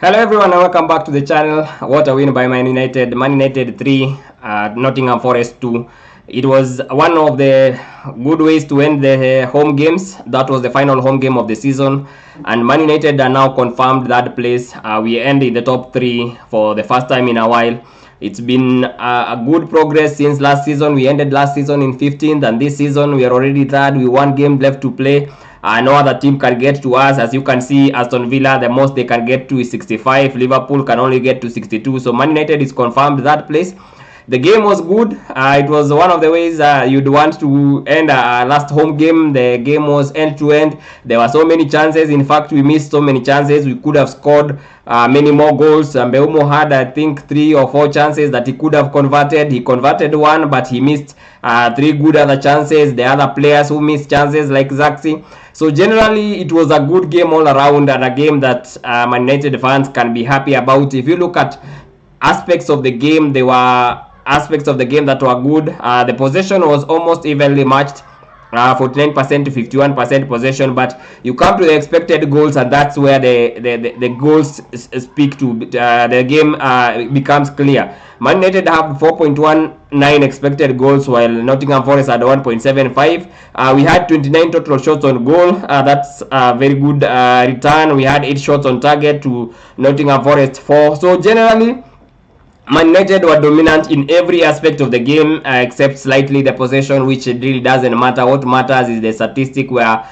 Hello everyone and welcome back to the channel. What a win by Man United. Man United 3, Nottingham Forest 2. It was one of the good ways to end the home games. That was the final home game of the season. And Man United are now confirmed that place. We end in the top 3 for the first time in a while. It's been a good progress since last season. We ended last season in 15th, and this season we are already third. We one game left to play. No other team can get to us. As you can see, Aston Villa, the most they can get to is 65. Liverpool can only get to 62. So Man United is confirmed that place. The game was good. It was one of the ways you'd want to end a last home game. The game was end to end. There were so many chances. In fact, we missed so many chances. We could have scored many more goals. Mbeumo had, I think, 3 or 4 chances that he could have converted. He converted one, but he missed 3 good other chances. The other players who missed chances like Zaxi. So generally, it was a good game all around, and a game that Man United fans can be happy about. If you look at aspects of the game, there were aspects of the game that were good. The possession was almost evenly matched, 49% to 51% possession, but you come to the expected goals, and that's where the goals speak to. The game becomes clear. Man United have 4.19 expected goals, while Nottingham Forest had 1.75. We had 29 total shots on goal. That's a very good return. We had 8 shots on target to Nottingham Forest 4. So generally, Man United were dominant in every aspect of the game except slightly the possession, which really doesn't matter. What matters is the statistic where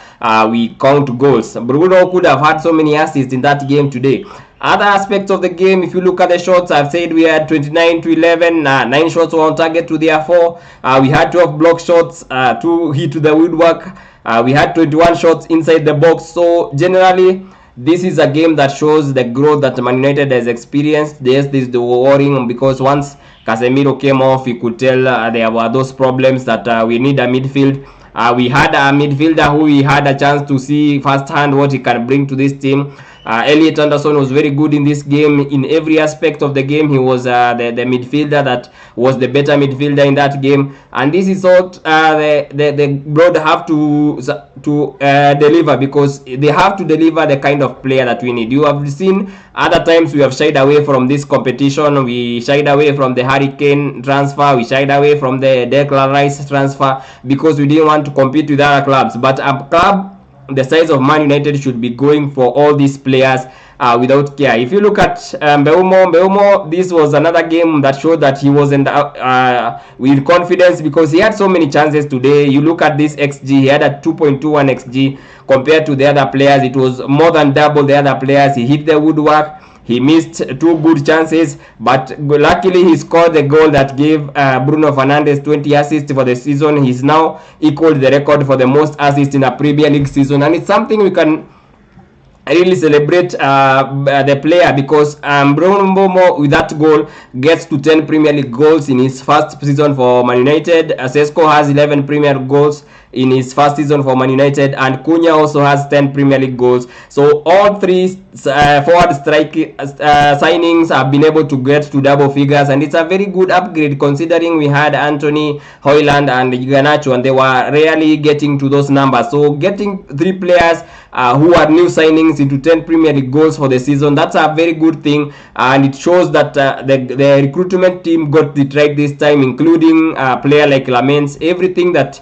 we count goals. Bruno could have had so many assists in that game today. Other aspects of the game, if you look at the shots, I've said we had 29 to 11, 9 shots were on target to their 4. We had 12 block shots, 2 hit to the woodwork. We had 21 shots inside the box. So generally, this is a game that shows the growth that Man United has experienced. Yes, this is the worrying, because once Casemiro came off, you could tell there were those problems that we need a midfield. We had a midfielder who we had a chance to see firsthand what he can bring to this team. Elliot Anderson was very good in this game. In every aspect of the game, he was the midfielder that was the better midfielder in that game. And this is what the Blood have to deliver, because they have to deliver the kind of player that we need. You have seen other times we have shied away from this competition. We shied away from the Harry Kane transfer. We shied away from the Declan Rice transfer because we didn't want to compete with other clubs. But a club the size of Man United should be going for all these players without care. If you look at Mbeumo, this was another game that showed that he wasn't with confidence, because he had so many chances today. You look at this XG, he had a 2.21 XG compared to the other players. It was more than double the other players. He hit the woodwork. He missed 2 good chances, but luckily he scored the goal that gave Bruno Fernandes 20 assists for the season. He's now equaled the record for the most assists in a Premier League season, and it's something we can really celebrate the player, because Bruno with that goal gets to 10 Premier League goals in his first season for Man United. Sesko has 11 Premier League goals in his first season for Man United, and Cunha also has 10 Premier League goals. So all 3 forward strike signings have been able to get to double figures, and it's a very good upgrade considering we had Anthony, Højlund and Garnacho, and they were rarely getting to those numbers. So getting 3 players who are new signings into 10 Premier League goals for the season, that's a very good thing, and it shows that the recruitment team got it right this time, including a player like Lamens. Everything that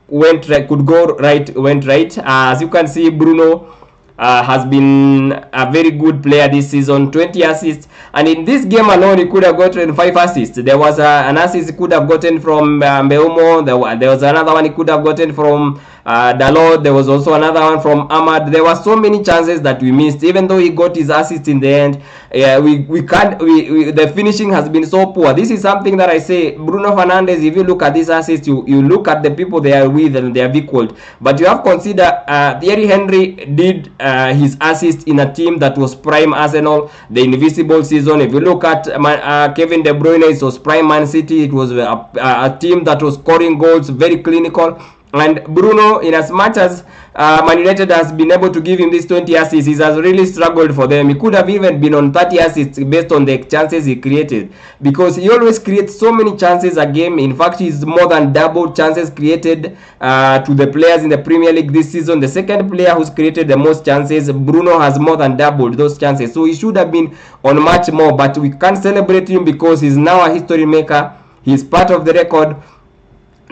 went right, could go right, went right. As you can see, Bruno has been a very good player this season, 20 assists, and in this game alone he could have gotten 5 assists. There was an assist he could have gotten from Mbeumo. There was another one he could have gotten from Dalot. There was also another one from Ahmad. There were so many chances that we missed, even though he got his assist in the end. The finishing has been so poor. This is something that I say, Bruno Fernandes, if you look at this assist, you look at the people they are with and they are equaled, but you have to consider Thierry Henry did his assist in a team that was prime Arsenal, the invisible season. If you look at Kevin De Bruyne, it was prime Man City. It was a team that was scoring goals, very clinical. And Bruno, in as much as Man United has been able to give him these 20 assists, he has really struggled for them. He could have even been on 30 assists based on the chances he created, because he always creates so many chances a game. In fact, he's more than double chances created to the players in the Premier League this season. The second player who's created the most chances, Bruno, has more than doubled those chances. So he should have been on much more, but we can't celebrate him because he's now a history maker. He's part of the record.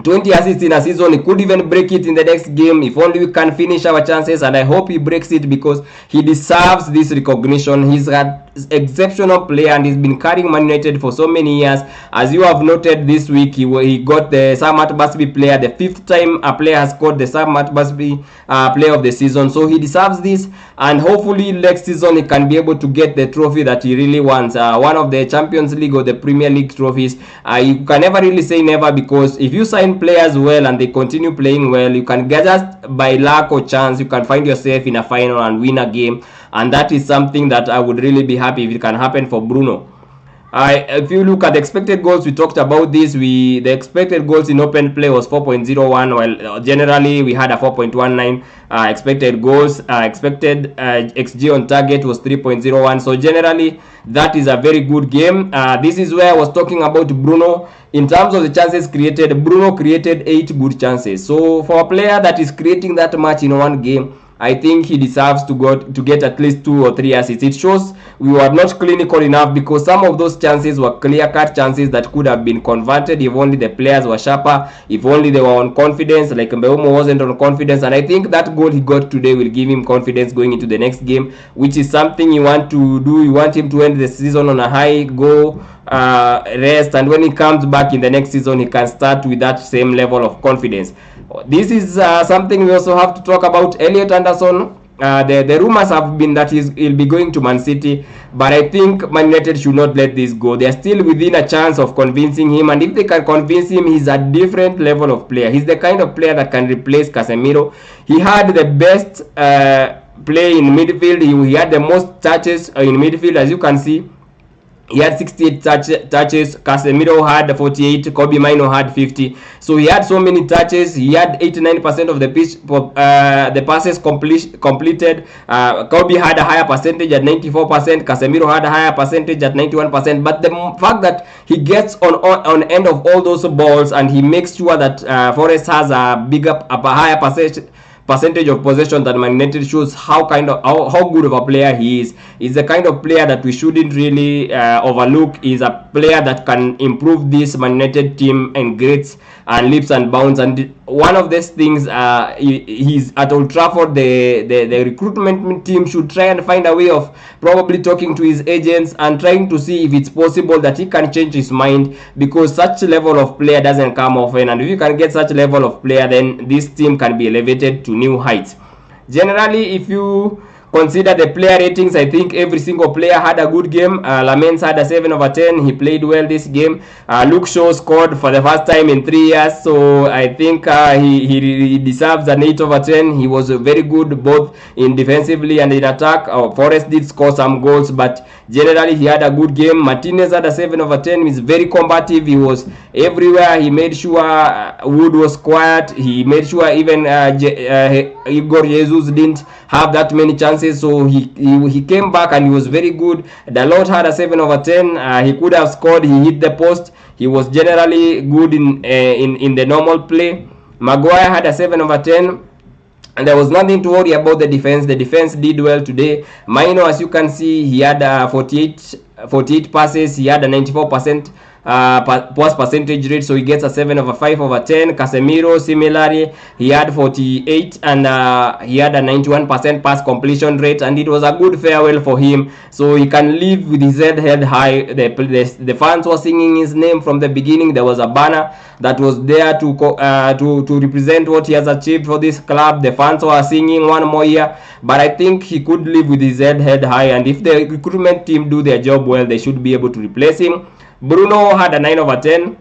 20 assists in a season. He could even break it in the next game if only we can finish our chances, and I hope he breaks it because he deserves this recognition. He's an exceptional player and he's been carrying Man United for so many years. As you have noted this week, he got the Sam Busby player, the 5th time a player has scored the Sam Busby player of the season. So he deserves this, and hopefully next season he can be able to get the trophy that he really wants, one of the Champions League or the Premier League trophies. You can never really say never, because if you sign players well and they continue playing well, you can get, just by luck or chance, you can find yourself in a final and win a game, and that is something that I would really be happy if it can happen for Bruno. If you look at the expected goals, we talked about this. The expected goals in open play was 4.01, while generally we had a 4.19 expected goals. Expected XG on target was 3.01. So generally, that is a very good game. This is where I was talking about Bruno. In terms of the chances created, Bruno created 8 good chances. So for a player that is creating that much in one game, I think he deserves to get at least 2 or 3 assists. It shows we were not clinical enough, because some of those chances were clear-cut chances that could have been converted if only the players were sharper, if only they were on confidence. Like Mbeumo wasn't on confidence, and I think that goal he got today will give him confidence going into the next game, which is something you want to do. You want him to end the season on a high, go rest, and when he comes back in the next season, he can start with that same level of confidence. This is something we also have to talk about. Elliot Anderson, the rumors have been that he'll be going to Man City, but I think Man United should not let this go. They're still within a chance of convincing him, and if they can convince him, he's a different level of player. He's the kind of player that can replace Casemiro. He had the best play in midfield. He had the most touches in midfield, as you can see. He had 68 touches. Casemiro had 48. Kobe Mino had 50. So he had so many touches. He had 89% of the pitch, the passes completed. Kobe had a higher percentage at 94%. Casemiro had a higher percentage at 91%. But the fact that he gets on end of all those balls, and he makes sure that Forest has a higher percentage of possession that Man United, shows how good of a player he is. He's the kind of player that we shouldn't really overlook. He's a player that can improve this Man United team in greats and leaps and bounds. And one of these things, he's at Old Trafford. The recruitment team should try and find a way of probably talking to his agents and trying to see if it's possible that he can change his mind, because such level of player doesn't come often, and if you can get such level of player, then this team can be elevated to new heights. Generally, if you consider the player ratings, I think every single player had a good game. Lamens had a 7/10. He played well this game. Luke Shaw scored for the first time in 3 years, so I think he deserves an 8/10. He was very good both in defensively and in attack. Forest did score some goals, but generally he had a good game. Martinez had a 7/10. He's very combative. He was everywhere. He made sure Wood was quiet. He made sure even Igor Jesus didn't have that many chances. So he came back and he was very good. Dalot had a 7/10. He could have scored. He hit the post. He was generally good in the normal play. Maguire had a 7/10. And there was nothing to worry about the defense. The defense did well today. Mino, as you can see, he had 48 passes. He had a 94% pass percentage rate, so he gets a 7/5/10. Casemiro, similarly, he had 48 and he had a 91% pass completion rate, and it was a good farewell for him. So he can live with his head held high. The fans were singing his name from the beginning. There was a banner that was there to represent what he has achieved for this club. The fans were singing one more year, but I think he could live with his head held high, and if the recruitment team do their job well, they should be able to replace him. Bruno had a 9/10.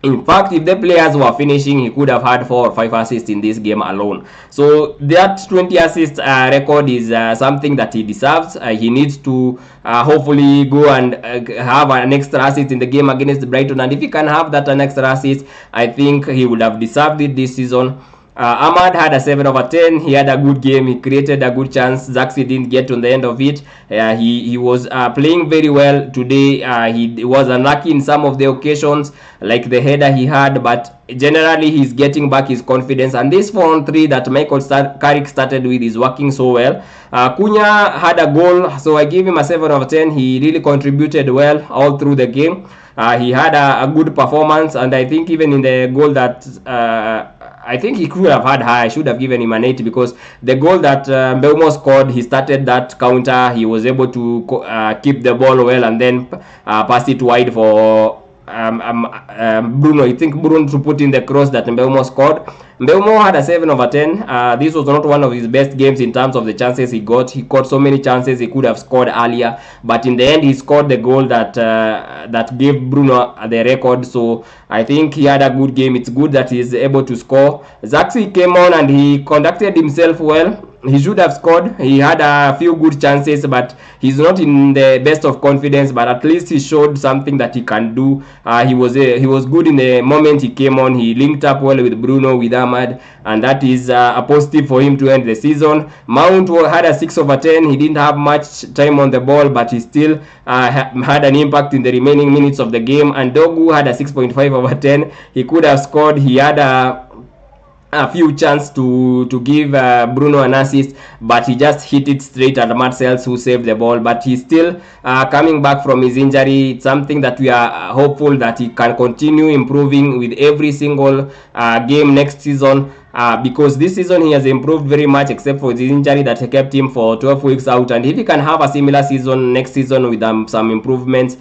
In fact, if the players were finishing, he could have had 4 or 5 assists in this game alone. So that 20 assist record is something that he deserves. He needs to hopefully go and have an extra assist in the game against Brighton. And if he can have that an extra assist, I think he would have deserved it this season. Ahmad had a 7 over 10. He had a good game. He created a good chance. Zaxi didn't get on the end of it. He was playing very well today. He was unlucky in some of the occasions, like the header he had, but generally he's getting back his confidence. And this 4-on-3 that Michael Carrick started with is working so well. Cunha had a goal, so I give him a 7 over 10. He really contributed well all through the game. He had a good performance, and I think even in the goal that I think he could have had high. I should have given him an 8 because the goal that Mbeumo scored, he started that counter. He was able to keep the ball well and then pass it wide for Bruno. I think Bruno to put in the cross that Mbeumo scored. Mbeumo had a 7 over 10. This was not one of his best games in terms of the chances he got. He got so many chances he could have scored earlier, but in the end he scored the goal that that gave Bruno the record. So I think he had a good game. It's good that he's able to score. Zaxi came on and he conducted himself well. He should have scored. He had a few good chances, but he's not in the best of confidence. But at least he showed something that he can do. He was good in the moment he came on. He linked up well with Bruno, with Ahmad, and that is a positive for him to end the season. Mount had a 6 over 10. He didn't have much time on the ball, but he still had an impact in the remaining minutes of the game. And Dogu had a 6.5 over 10. He could have scored. He had a few chances to give Bruno an assist, but he just hit it straight at Marcels, who saved the ball. But he's still coming back from his injury. It's something that we are hopeful that he can continue improving with every single game next season. Because this season he has improved very much, except for his injury that kept him for 12 weeks out. And if he can have a similar season next season with some improvements,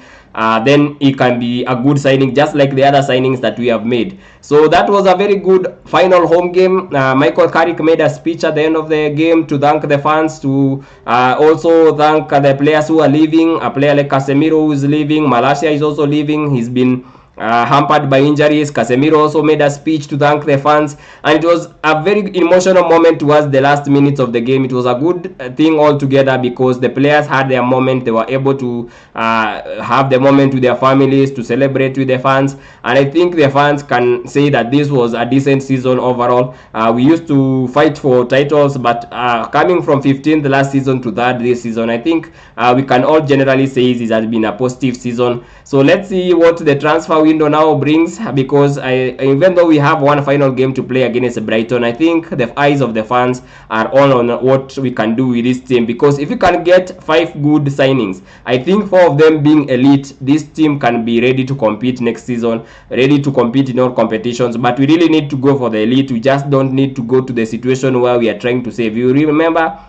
then it can be a good signing, just like the other signings that we have made. So that was a very good final home game. Michael Carrick made a speech at the end of the game to thank the fans, to also thank the players who are leaving. A player like Casemiro who is leaving, Malacia is also leaving. He's been hampered by injuries. Casemiro also made a speech to thank the fans, and it was a very emotional moment towards the last minutes of the game. It was a good thing altogether because the players had their moment. They were able to have the moment with their families, to celebrate with the fans, and I think the fans can say that this was a decent season overall. We used to fight for titles, but coming from 15th last season to third this season, I think we can all generally say this has been a positive season. So let's see what the transfer window now brings, because even though we have one final game to play against Brighton, I think the eyes of the fans are all on what we can do with this team. Because if you can get 5 good signings, I think 4 of them being elite, this team can be ready to compete next season, ready to compete in all competitions. But we really need to go for the elite. We just don't need to go to the situation where we are trying to save. You remember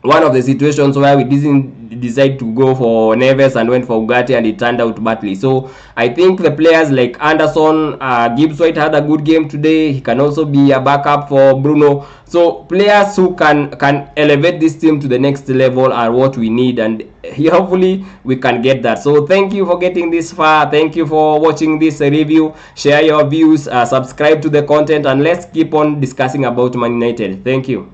one of the situations where we didn't decide to go for Neves and went for Ugarte, and it turned out badly. So I think the players like Anderson, Gibbs White had a good game today. He can also be a backup for Bruno. So players who can elevate this team to the next level are what we need, and hopefully we can get that. So thank you for getting this far. Thank you for watching this review. Share your views, subscribe to the content, and let's keep on discussing about Man United. Thank you.